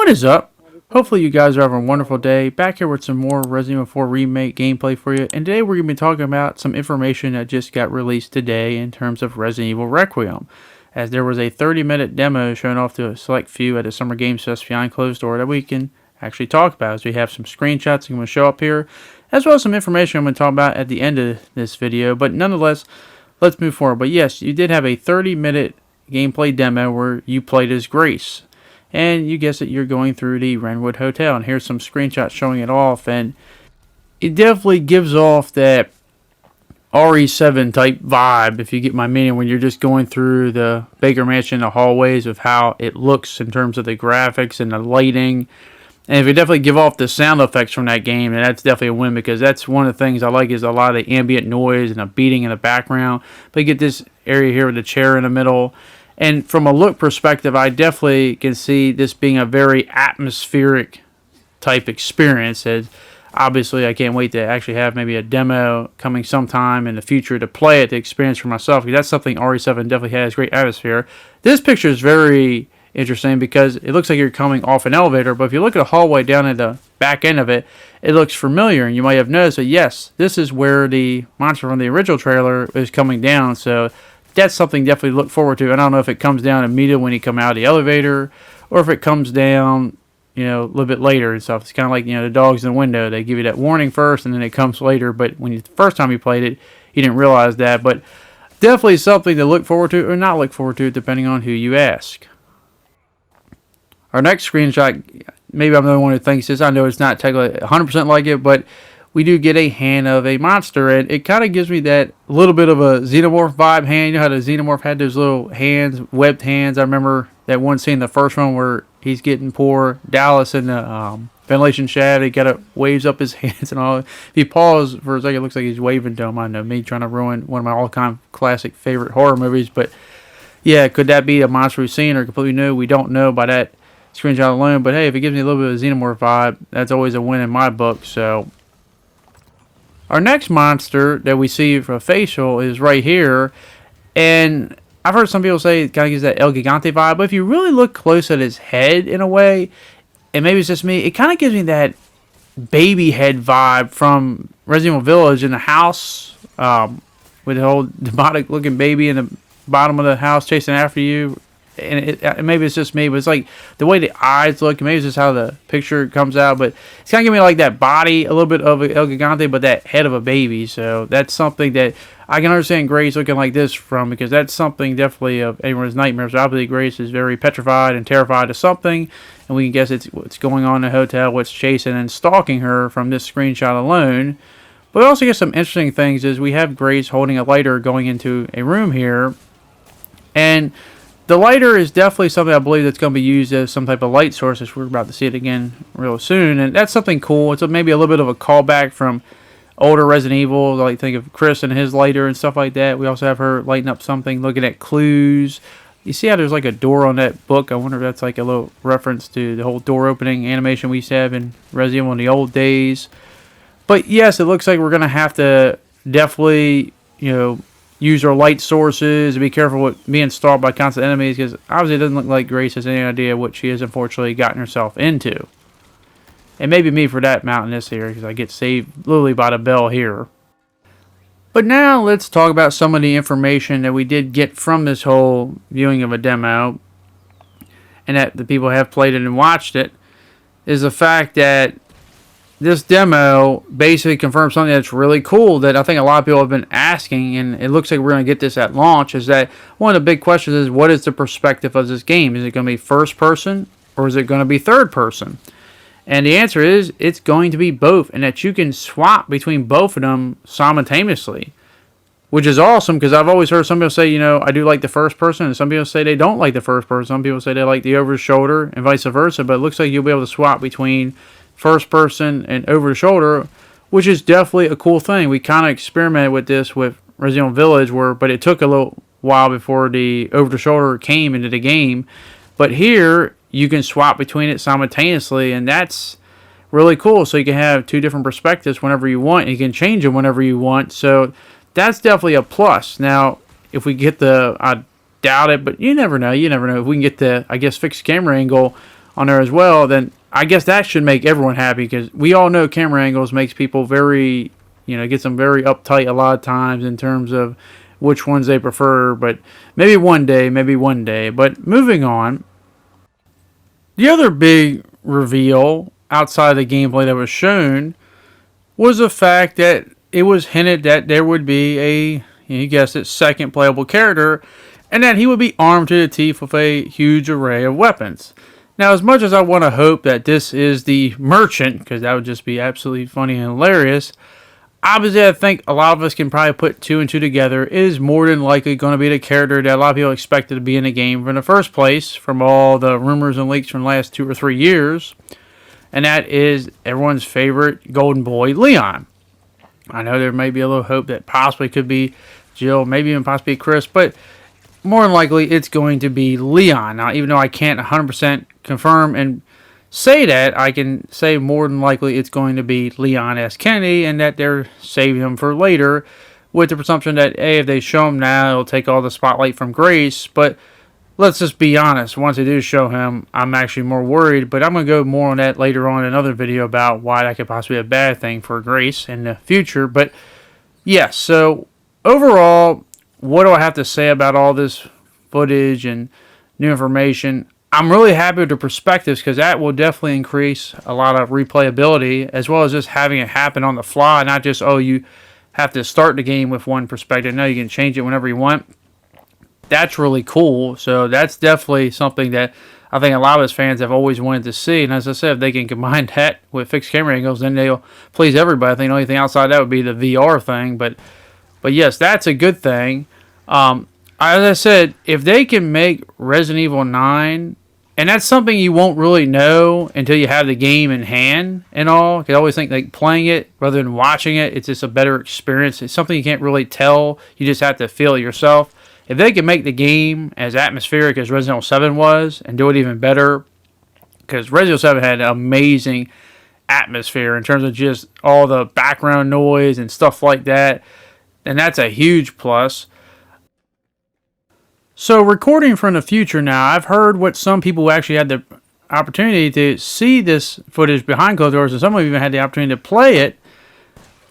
What is up? Hopefully you guys are having a wonderful day. Back here with some more Resident Evil 4 Remake gameplay for you. And today we're going to be talking about some information that just got released today in terms of Resident Evil Requiem. As there was a 30-minute demo shown off to a select few at a Summer Games Fest behind closed door that we can actually talk about. As we have some screenshots I'm going to show up here, as well as some information I'm going to talk about at the end of this video. But nonetheless, let's move forward. But yes, you did have a 30-minute gameplay demo where you played as Grace. And you guessed it, you're going through the Renwood Hotel. And here's some screenshots showing it off. And it definitely gives off that RE7 type vibe, if you get my meaning, when you're just going through the Baker Mansion, the hallways of how it looks in terms of the graphics and the lighting. And if you definitely give off the sound effects from that game, then that's definitely a win, because that's one of the things I like is a lot of the ambient noise and the beating in the background. But you get this area here with the chair in the middle. And from a look perspective, I definitely can see this being a very atmospheric type experience. And obviously, I can't wait to actually have maybe a demo coming sometime in the future to play it, to experience for myself, because that's something RE7 definitely has, great atmosphere. This picture is very interesting because it looks like you're coming off an elevator, but if you look at a hallway down at the back end of it, it looks familiar, and you might have noticed that, yes, this is where the monster from the original trailer is coming down. So that's something definitely to look forward to. I don't know if it comes down immediately when you come out of the elevator, or if it comes down, you know, a little bit later and stuff. It's kind of like, you know, the dogs in the window. They give you that warning first, and then it comes later. But when the first time you played it, you didn't realize that. But definitely something to look forward to, or not look forward to, depending on who you ask. Our next screenshot, maybe I'm the only one who thinks this. I know it's not technically 100% like it, but we do get a hand of a monster, and it kind of gives me that little bit of a Xenomorph vibe hand. You know how the Xenomorph had those little hands, webbed hands? I remember that one scene in the first one where he's getting poor Dallas in the ventilation shaft. He kind of waves up his hands and all. If you pause for a second, it looks like he's waving to him. I know, me trying to ruin one of my all-time classic favorite horror movies, but yeah, could that be a monster we've seen or completely new? We don't know by that screenshot alone, but hey, if it gives me a little bit of a Xenomorph vibe, that's always a win in my book. So our next monster that we see for a facial is right here, and I've heard some people say it kind of gives that El Gigante vibe, but if you really look close at his head in a way, and maybe it's just me, it kind of gives me that baby head vibe from Resident Evil Village in the house, with the whole demonic looking baby in the bottom of the house chasing after you. And maybe it's just me, but it's like the way the eyes look, maybe it's just how the picture comes out, but it's kind of giving me like that body, a little bit of El Gigante, but that head of a baby. So that's something that I can understand Grace looking like this from, because that's something definitely of anyone's nightmares. Obviously, Grace is very petrified and terrified of something, and we can guess it's what's going on in the hotel, what's chasing and stalking her from this screenshot alone. But we also get some interesting things is we have Grace holding a lighter going into a room here, and the lighter is definitely something I believe that's going to be used as some type of light source, as we're about to see it again real soon. And that's something cool. It's maybe a little bit of a callback from older Resident Evil. Like think of Chris and his lighter and stuff like that. We also have her lighting up something, looking at clues. You see how there's like a door on that book? I wonder if that's like a little reference to the whole door opening animation we used to have in Resident Evil in the old days. But yes, it looks like we're going to have to definitely, you know, use our light sources and be careful with being stalked by constant enemies, because obviously it doesn't look like Grace has any idea what she has unfortunately gotten herself into. And maybe me for that mountain this here, because I get saved literally by the bell here. But now let's talk about some of the information that we did get from this whole viewing of a demo, and that the people have played it and watched it, is the fact that this demo basically confirms something that's really cool that I think a lot of people have been asking, and it looks like we're going to get this at launch, is that one of the big questions is, what is the perspective of this game? Is it going to be first person, or is it going to be third person? And the answer is, it's going to be both, and that you can swap between both of them simultaneously, which is awesome, because I've always heard some people say, you know, I do like the first person, and some people say they don't like the first person. Some people say they like the over the shoulder, and vice versa, but it looks like you'll be able to swap between first person and over the shoulder, which is definitely a cool thing. We kind of experimented with this with Resident Evil Village, but it took a little while before the over the shoulder came into the game. But here you can swap between it simultaneously, and that's really cool. So you can have two different perspectives whenever you want, and you can change them whenever you want. So that's definitely a plus. Now, if we get I doubt it, but you never know. You never know if we can get the, I guess, fixed camera angle on there as well, then I guess that should make everyone happy, because we all know camera angles makes people very, gets them very uptight a lot of times in terms of which ones they prefer. But maybe one day. But moving on, the other big reveal outside the gameplay that was shown was the fact that it was hinted that there would be a, you guessed it, second playable character, and that he would be armed to the teeth with a huge array of weapons. Now, as much as I want to hope that this is the merchant, because that would just be absolutely funny and hilarious, obviously I think a lot of us can probably put two and two together. It is more than likely going to be the character that a lot of people expected to be in the game in the first place, from all the rumors and leaks from the last 2 or 3 years, and that is everyone's favorite golden boy, Leon. I know there may be a little hope that possibly could be Jill, maybe even possibly Chris, but more than likely it's going to be Leon. Now, even though I can't 100% confirm and say that, I can say more than likely it's going to be Leon S. Kennedy, and that they're saving him for later, with the presumption that, hey, if they show him now, it'll take all the spotlight from Grace. But let's just be honest, once they do show him, I'm actually more worried, but I'm going to go more on that later on in another video about why that could possibly be a bad thing for Grace in the future. But yes, so overall, what do I have to say about all this footage and new information? I'm really happy with the perspectives, because that will definitely increase a lot of replayability, as well as just having it happen on the fly, not just, oh, you have to start the game with one perspective. No, you can change it whenever you want. That's really cool. So that's definitely something that I think a lot of us fans have always wanted to see. And as I said, if they can combine that with fixed camera angles, then they'll please everybody. I think the only thing outside that would be the VR thing. But yes, that's a good thing. As I said, if they can make Resident Evil 9, and that's something you won't really know until you have the game in hand and all. Because I always think like playing it rather than watching it, it's just a better experience. It's something you can't really tell. You just have to feel it yourself. If they can make the game as atmospheric as Resident Evil 7 was, and do it even better, because Resident Evil 7 had an amazing atmosphere in terms of just all the background noise and stuff like that, and that's a huge plus. So recording from the future now, I've heard what some people actually had the opportunity to see this footage behind closed doors, and some of them even had the opportunity to play it.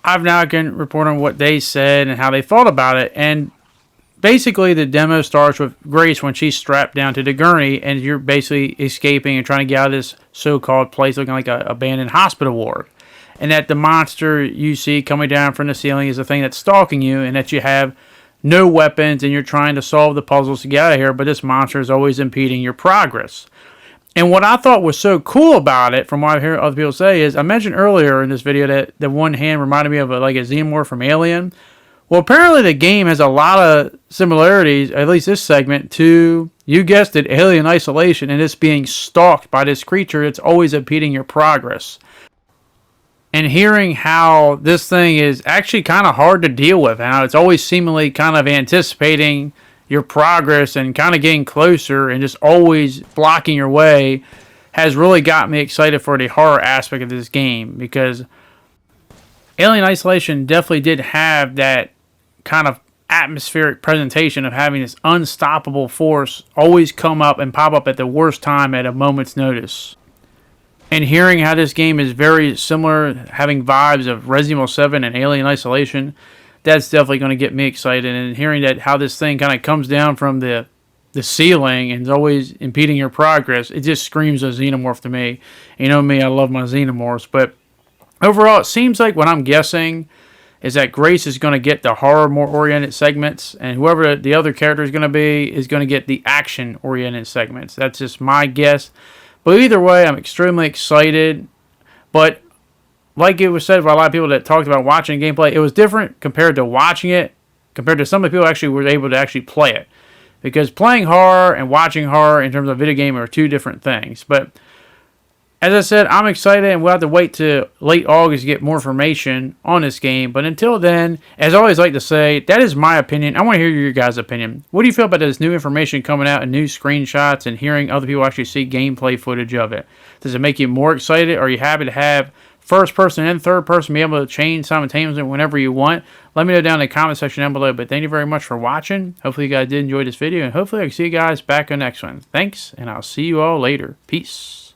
I've now can report on what they said and how they thought about it. And basically the demo starts with Grace when she's strapped down to the gurney, and you're basically escaping and trying to get out of this so-called place looking like an abandoned hospital ward. And that the monster you see coming down from the ceiling is the thing that's stalking you, and that you have no weapons, and you're trying to solve the puzzles to get out of here, but this monster is always impeding your progress. And what I thought was so cool about it, from what I hear other people say, is I mentioned earlier in this video that the one hand reminded me of like a xenomorph from Alien. Well, apparently the game has a lot of similarities, at least this segment, to, you guessed it, Alien Isolation, and it's being stalked by this creature that's always impeding your progress. And hearing how this thing is actually kind of hard to deal with, and how it's always seemingly kind of anticipating your progress and kind of getting closer and just always blocking your way, has really got me excited for the horror aspect of this game. Because Alien Isolation definitely did have that kind of atmospheric presentation of having this unstoppable force always come up and pop up at the worst time at a moment's notice. And hearing how this game is very similar, having vibes of Resident Evil 7 and Alien Isolation, that's definitely going to get me excited. And hearing that how this thing kind of comes down from the ceiling and is always impeding your progress, it just screams a xenomorph to me. You know me, I love my xenomorphs. But overall, it seems like what I'm guessing is that Grace is going to get the horror more oriented segments, and whoever the other character is going to get the action oriented segments. That's just my guess. But either way, I'm extremely excited. But like it was said by a lot of people that talked about watching gameplay, it was different compared to watching it, compared to some of the people actually were able to actually play it. Because playing horror and watching horror in terms of video game are two different things. But as I said, I'm excited, and we'll have to wait to late August to get more information on this game. But until then, as I always like to say, that is my opinion. I want to hear your guys' opinion. What do you feel about this new information coming out and new screenshots and hearing other people actually see gameplay footage of it? Does it make you more excited? Are you happy to have first person and third person be able to change simultaneously whenever you want? Let me know down in the comment section down below. But thank you very much for watching. Hopefully you guys did enjoy this video, and hopefully I can see you guys back on the next one. Thanks, and I'll see you all later. Peace.